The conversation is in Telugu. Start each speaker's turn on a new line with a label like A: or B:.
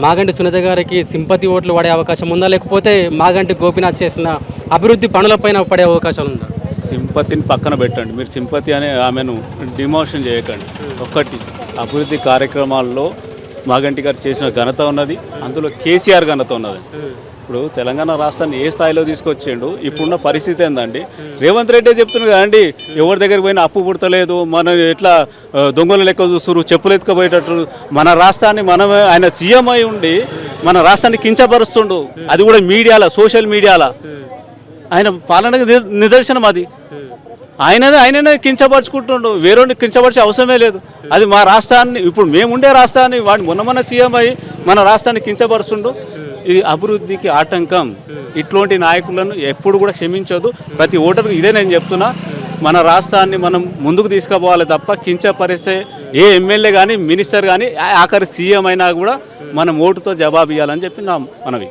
A: మాగంటి సునీత గారికి సింపతి ఓట్లు పడే అవకాశం ఉందా, లేకపోతే మాగంటి గోపీనాథ్ చేసిన అభివృద్ధి పనులపైన పడే అవకాశం ఉందా?
B: సింపతిని పక్కన పెట్టండి, మీరు సింపతి అనే ఆమెను డిమోషన్ చేయకండి. ఒక్కటి అభివృద్ధి కార్యక్రమాల్లో మాగంటి గారు చేసిన ఘనత ఉన్నది, అందులో కేసీఆర్ ఘనత ఉన్నది. ఇప్పుడు తెలంగాణ రాష్ట్రాన్ని ఏ స్థాయిలో తీసుకొచ్చిండు, ఇప్పుడున్న పరిస్థితి ఏందండి? రేవంత్ రెడ్డి చెప్తున్నారు కదండి, ఎవరి దగ్గరికి పోయినా అప్పు పుడతలేదు, మనం ఎట్లా దొంగలు లెక్క చూస్తున్నారు, చెప్పులు ఎత్తుకుపోయేటట్టు మన రాష్ట్రాన్ని మనమే, ఆయన సీఎం అయి ఉండి మన రాష్ట్రాన్ని కించపరుస్తుండు, అది కూడా మీడియాలో, సోషల్ మీడియాలో. ఆయన పాలనకు నిదర్శనం అది. ఆయననే కించపరుచుకుంటుండు, వేరే కించపరిచే అవసరమే లేదు. అది మా రాష్ట్రాన్ని, ఇప్పుడు మేముండే రాష్ట్రాన్ని వాడు మొన్న సీఎం అయ్యి మన రాష్ట్రాన్ని కించపరుస్తుండు. ఇది అభివృద్ధికి ఆటంకం. ఇట్లాంటి నాయకులను ఎప్పుడు కూడా క్షమించదు. ప్రతి ఓటర్కి ఇదే నేను చెప్తున్నా, మన రాష్ట్రాన్ని మనం ముందుకు తీసుకుపోవాలి తప్ప కించపరిస్తే ఏ ఎమ్మెల్యే కానీ, మినిస్టర్ కానీ, ఆఖరి సీఎం అయినా కూడా మనం ఓటుతో జవాబు ఇవ్వాలని చెప్పి నా మనవి.